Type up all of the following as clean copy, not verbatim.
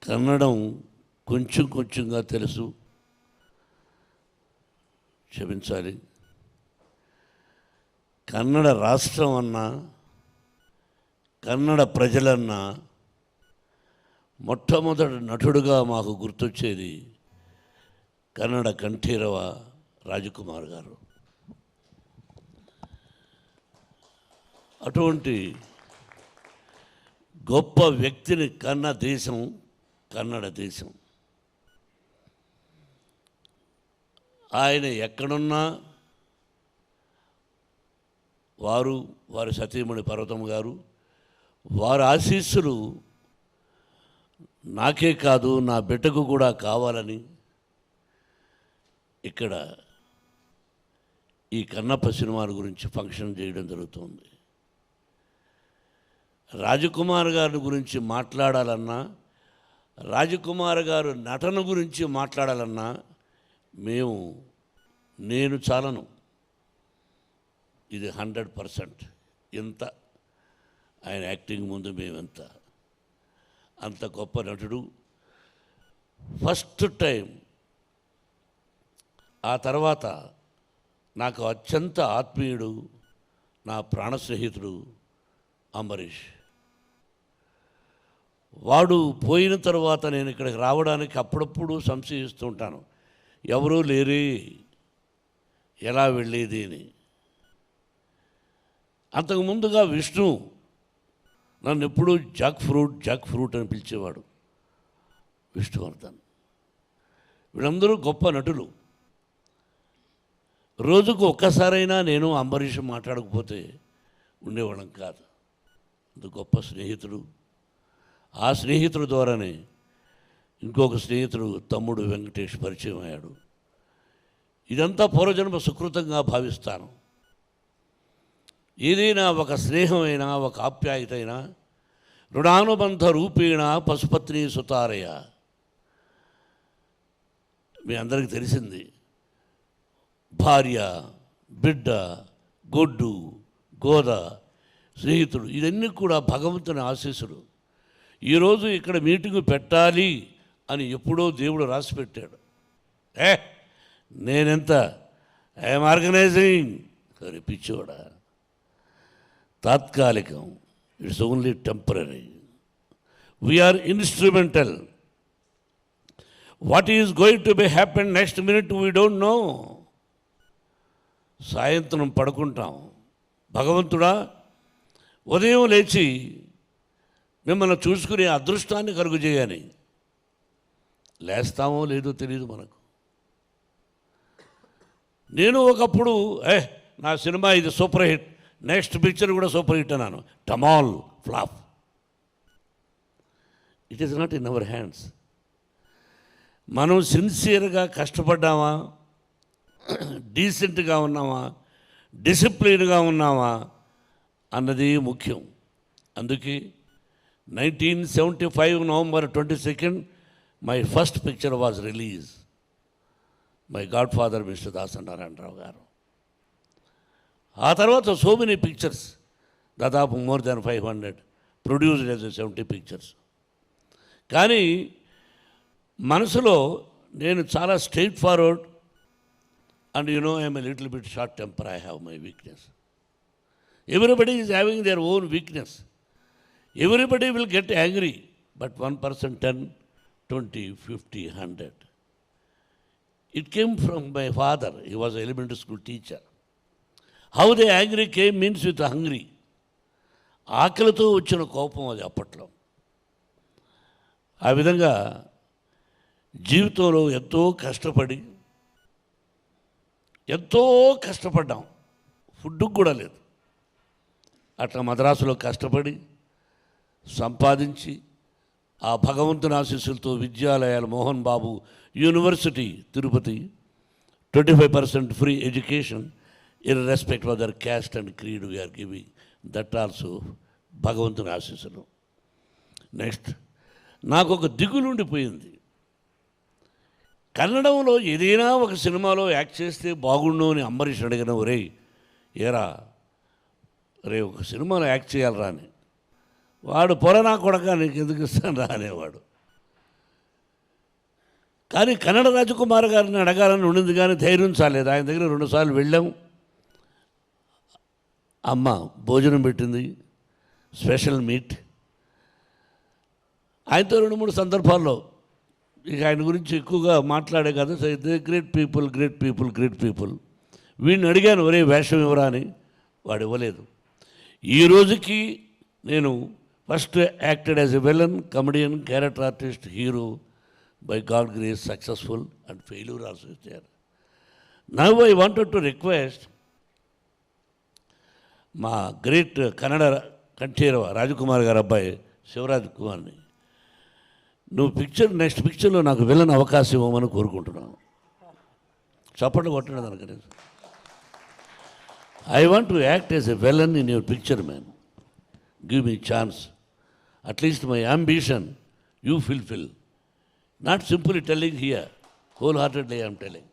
కన్నడం కొంచెం కొంచెంగా తెలుసు, క్షమించాలి. కన్నడ రాష్ట్రం అన్నా, కన్నడ ప్రజలన్నా మొట్టమొదటి నటుడుగా మాకు గుర్తొచ్చేది కన్నడ కంఠీరవ రాజకుమార్ గారు. అటువంటి గొప్ప వ్యక్తిని కన్న దేశం కన్నడ దేశం. ఆయన ఎక్కడున్నా వారి సతీమణి పర్వతమ్మ గారు, వారి ఆశీస్సులు నాకే కాదు నా బిడ్డకు కూడా కావాలని ఇక్కడ ఈ కన్నప్ప సినిమాల గురించి ఫంక్షన్ చేయడం జరుగుతుంది. రాజకుమార్ గారి గురించి మాట్లాడాలన్నా, రాజకుమార్ గారు నటన గురించి మాట్లాడాలన్నా నేను చాలను. ఇది 100%. ఇంత ఆయన యాక్టింగ్ ముందు మేమెంత, అంత గొప్ప నటుడు. ఫస్ట్ టైం ఆ తర్వాత నాకు అత్యంత ఆత్మీయుడు, నా ప్రాణ స్నేహితుడు అంబరీష్. వాడు పోయిన తర్వాత నేను ఇక్కడికి రావడానికి అప్పుడప్పుడు సంశయిస్తూ ఉంటాను, ఎవరూ లేరే, ఎలా వెళ్ళేది అని. అంతకుముందుగా విష్ణు నన్ను ఎప్పుడూ జాక్ ఫ్రూట్ అని పిలిచేవాడు, విష్ణువర్ధన్. వీళ్ళందరూ గొప్ప నటులు. రోజుకు ఒక్కసారైనా నేను అంబరీష్ మాట్లాడకపోతే ఉండేవాళ్ళం కాదు. అంత గొప్ప స్నేహితుడు. ఆ స్నేహితుడి ద్వారానే ఇంకొక స్నేహితుడు తమ్ముడు వెంకటేష్ పరిచయం అయ్యాడు. ఇదంతా పూర్వజన్మ సుకృతంగా భావిస్తాను. ఏదైనా ఒక స్నేహమైనా, ఒక ఆప్యాయత అయినా రుణానుబంధ రూపేణ పశుపత్ని సుతారయ. మీ అందరికీ తెలిసింది, భార్య, బిడ్డ, గొడ్డు, గోద, స్నేహితుడు, ఇవన్నీ కూడా భగవంతుని ఆశీస్సులు. ఈరోజు ఇక్కడ మీటింగ్ పెట్టాలి అని ఎప్పుడో దేవుడు రాసి పెట్టాడు. నేనెంత ఐఎమ్ ఆర్గనైజింగ్ సరే పిచ్చోడా, తాత్కాలికం, it's only temporary. We are instrumental. What is going to be happen next minute we don't know. సాయంత్రం పడుకుంటాం, భగవంతుడా ఉదయం లేచి మిమ్మల్ని చూసుకునే అదృష్టాన్ని కలుగు చేయని. లేస్తామో లేదో తెలియదు మనకు. నేను ఒకప్పుడు నా సినిమా ఇది సూపర్ హిట్, నెక్స్ట్ పిక్చర్ కూడా సూపర్ హిట్ అన్నాను. Total flop. It is not in our hands. మనం సిన్సియర్గా కష్టపడ్డామా, డీసెంట్గా ఉన్నామా, డిసిప్లిన్గా ఉన్నామా అన్నది ముఖ్యం. అందుకే 1975 November 22nd my first picture was release. My God father mister Dasa Narayana Rao గారు. ఆ తర్వాత సో మెనీ పిక్చర్స్, దాదాపు more than 500 produced as 70 pictures. కానీ మనసులో నేను చాలా straight forward and I'm a little bit short temper. I have my weakness. Everybody is having their own weakness. Everybody will get angry, but 1%, 10, 20, 50, 100. It came from my father. He was an elementary school teacher. How the angry came means with hungry. ఆకలితో వచ్చిన కోపం అది అప్పట్లో. ఆ విధంగా జీవితంలో ఎంతో కష్టపడ్డాం. ఫుడ్కు కూడా లేదు. అట్లా మద్రాసులో కష్టపడి సంపాదించి ఆ భగవంతుని ఆశీస్సులతో విద్యాలయాలు, Mohan Babu university Tirupati, 25% free education irrespective of their caste and creed we are giving. That also భగవంతుని ఆశీస్సులు. నెక్స్ట్ నాకు ఒక దిగులుండిపోయింది. కన్నడంలో ఏదైనా ఒక సినిమాలో యాక్ట్ చేస్తే బాగుండు అని అంబరీష్ అడిగిన, ఏరా ఒక సినిమాలో యాక్ట్ చేయాలరా అని. వాడు పొరనా కొడక నీకు ఎందుకు ఇస్తాను రా అనేవాడు. కానీ కన్నడ రాజకుమార్ గారిని అడగాలని ఉండింది, కానీ ధైర్యం చాలేదు. ఆయన దగ్గర 2 సార్లు వెళ్ళాం. అమ్మ భోజనం పెట్టింది, స్పెషల్ మీట్. ఆయనతో 2-3 సందర్భాల్లో ఇక ఆయన గురించి ఎక్కువగా మాట్లాడే కదా, great people great people great people. వీడిని అడిగాను, ఒరే వేషం ఇవ్వరా అని. వాడు ఇవ్వలేదు. ఈ రోజుకి నేను first acted as a villain, comedian, character artist, hero, by god grace successful and failure also ఇచ్చారు. Now I wanted to request మా గ్రేట్ కన్నడ కంఠీరవ రాజకుమార్ గారు అబ్బాయి శివరాజ్ కుమార్ని, నువ్వు నెక్స్ట్ పిక్చర్లో నాకు విలన్ అవకాశం ఇవ్వమని కోరుకుంటున్నాను. చప్పట్లు కొట్టండి దానికి. I want to act as a villain in your picture man. Give me chance. At least my ambition you fulfil. Not simply telling here, wholeheartedly I'm telling.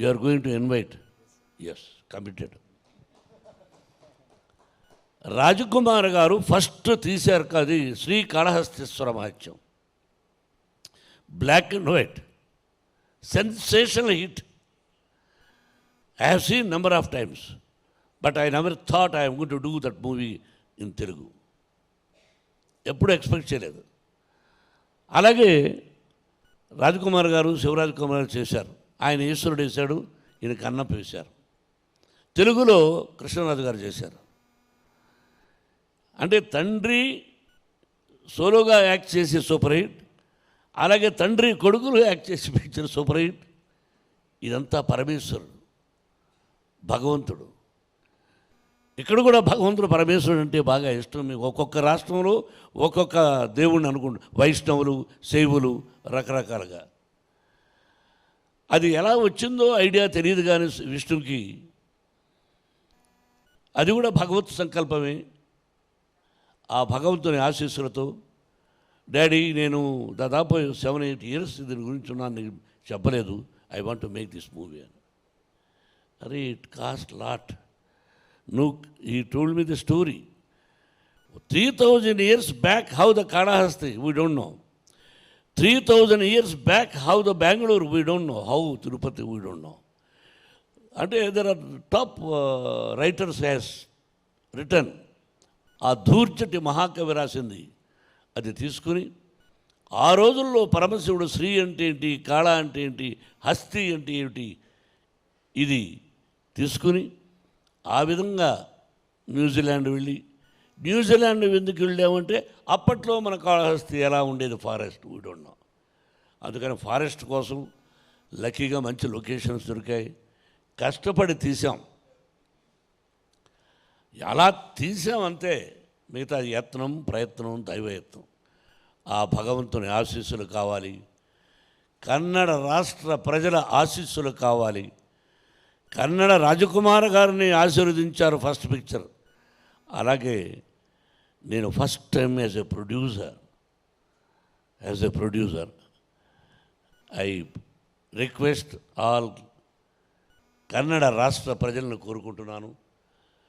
You are going to invite. Yes, committed. Rajkumar garu first తీశారు అది Srikalahasteeswara Mahatyam. Black and white, sensational hit. I have seen number of times, but I never thought I am going to do that movie in Telugu. ఎప్పుడు expect చేయలేదు. అలాగే రాజకుమార్ గారు శివరాజ్ కుమార్ చేశారు. ఆయన ఈశ్వరుడు వేశాడు, ఈయన కన్నప్ప వేశారు. తెలుగులో కృష్ణరాజు గారు చేశారు. అంటే తండ్రి సోలోగా యాక్ట్ చేసి సూపర్ హిట్, అలాగే తండ్రి కొడుకులు యాక్ట్ చేసి పిక్చర్ సూపర్ హిట్. ఇదంతా పరమేశ్వరుడు, భగవంతుడు. ఇక్కడ కూడా భగవంతుడు పరమేశ్వరుడు అంటే బాగా ఇష్టం. మీకు ఒక్కొక్క రాష్ట్రంలో ఒక్కొక్క దేవుణ్ణి అనుకుంటు, వైష్ణవులు, శైవులు, రకరకాలుగా. అది ఎలా వచ్చిందో ఐడియా తెలియదు, కానీ విష్ణువుకి అది కూడా భగవత్ సంకల్పమే. ఆ భగవంతుని ఆశీస్సులతో డాడీ నేను దాదాపు 7-8 years దీని గురించి ఉన్నాను, నీకు చెప్పలేదు. I want to make this movie అని. అరే it cost lot. He told me the story. 3,000 years back, how the Kalahasti, we don't know. 3,000 years back, how the Bangalore, we don't know. How Tirupati, we don't know. And there are top writers has written. ఆ ధూర్చటి మహాకవి రాసింది. అది తీసుకుని ఆ రోజుల్లో పరమశివుడు శ్రీ అంటే ఏంటి, కాళ అంటే ఏంటి, హస్తి అంటే ఏమిటి, ఇది తీసుకుని ఆ విధంగా న్యూజిలాండ్ వెళ్ళి, న్యూజిలాండ్ ఎందుకు వెళ్ళామంటే అప్పట్లో మన కాళహస్తి ఎలా ఉండేది, ఫారెస్ట్, వీ డోంట్ నో. అందుకని ఫారెస్ట్ కోసం లక్కీగా మంచి లొకేషన్స్ దొరికాయి. కష్టపడి తీసాం. అలా తీసామంతే. మిగతా యత్నం, ప్రయత్నం, దైవయత్నం. ఆ భగవంతుని ఆశీస్సులు కావాలి, కన్నడ రాష్ట్ర ప్రజల ఆశీస్సులు కావాలి. కన్నడ రాజకుమార్ గారిని ఆశీర్వదించారు ఫస్ట్ పిక్చర్. అలాగే నేను first time as a producer I request all Kannada రాష్ట్ర ప్రజలను కోరుకుంటున్నాను,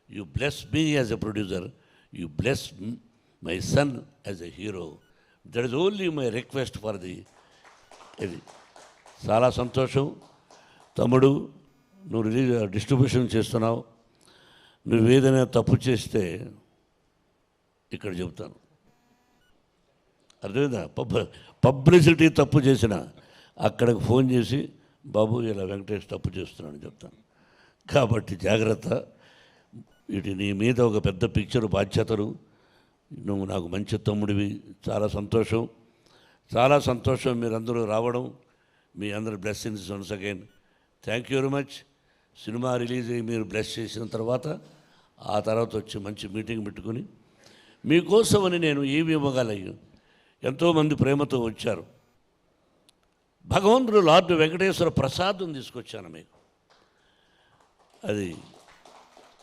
you bless me as a producer, you bless my son as a hero. That is only my request for the. ఇది చాలా సంతోషం. తమ్ముడు, నువ్వు డిస్ట్రిబ్యూషన్ చేస్తున్నావు. నువ్వు ఏదైనా తప్పు చేస్తే ఇక్కడ చెబుతాను, అర్థమైందా? పబ్లిసిటీ తప్పు చేసిన అక్కడికి ఫోన్ చేసి బాబు ఇలా వెంకటేష్ తప్పు చేస్తున్నాను చెప్తాను. కాబట్టి జాగ్రత్త. ఇటు నీ మీద ఒక పెద్ద పిక్చర్ బాధ్యతలు. నువ్వు నాకు మంచి తమ్ముడివి. చాలా సంతోషం, చాలా సంతోషం మీరందరూ రావడం. మీ అందరి blessings once again. Thank you very much. Cinema release అయ్యి మీరు బ్లెస్ చేసిన తర్వాత ఆ తర్వాత వచ్చి మంచి మీటింగ్ పెట్టుకుని మీకోసమని నేను ఏమి ఇవ్వగలను. ఎంతోమంది ప్రేమతో వచ్చారు. భగవంతుడు లార్డ్ వెంకటేశ్వర ప్రసాదం తీసుకొచ్చాను మీకు. అది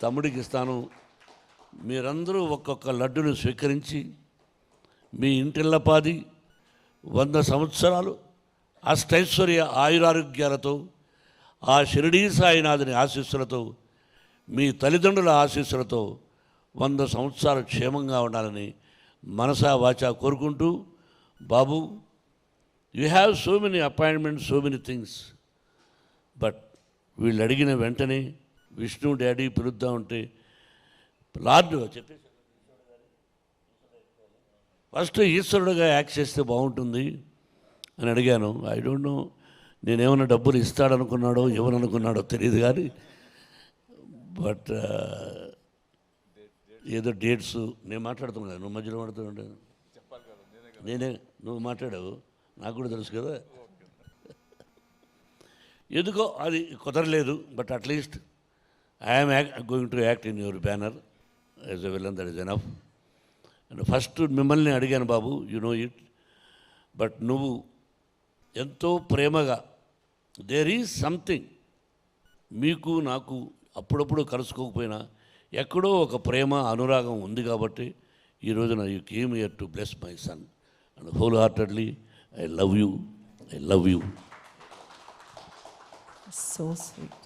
తమ్ముడికి ఇస్తాను. మీరందరూ ఒక్కొక్క లడ్డును స్వీకరించి మీ ఇంటిల్లపాది 100 సంవత్సరాలు అష్టైశ్వర్య ఆయురారోగ్యాలతో, ఆ షిరిడీ సాయినాథుని ఆశీస్సులతో, మీ తల్లిదండ్రుల ఆశీస్సులతో 100 సంవత్సరాలు క్షేమంగా ఉండాలని మనసా వాచా కోరుకుంటూ, Babu you have so many appointments, so many things, but వీళ్ళు అడిగిన వెంటనే విష్ణు డాడీ పిలుద్దాం ఉంటే లార్డ్ చెప్పేసి ఫస్ట్ ఈశ్వరుడుగా యాక్ట్ చేస్తే బాగుంటుంది అని అడిగాను. ఐ డోంట్ నో, నేనేమన్నా డబ్బులు ఇస్తాడనుకున్నాడో ఎవరనుకున్నాడో తెలియదు కానీ, బట్ ఏదో డేట్స్ నేను మాట్లాడుతున్నాను కదా, నువ్వు మధ్యలో మాట్లాడుతుండే నేనే, నువ్వు మాట్లాడావు, నాకు కూడా తెలుసు కదా. ఎందుకో అది కుదరలేదు, but at least I'm going to act in your banner as a villain, that is enough. And first మిమ్మల్ని అడిగాను బాబు, యు నో ఇట్, బట్ నువ్వు ఎంతో ప్రేమగా, దేర్ ఈజ్ సంథింగ్, మీకు నాకు అప్పుడప్పుడు కలుసుకోకపోయినా ఎక్కడో ఒక ప్రేమ అనురాగం ఉంది కాబట్టి ఈ రోజున you came here to bless my son and whole heartedly I love you, I love you. So sweet.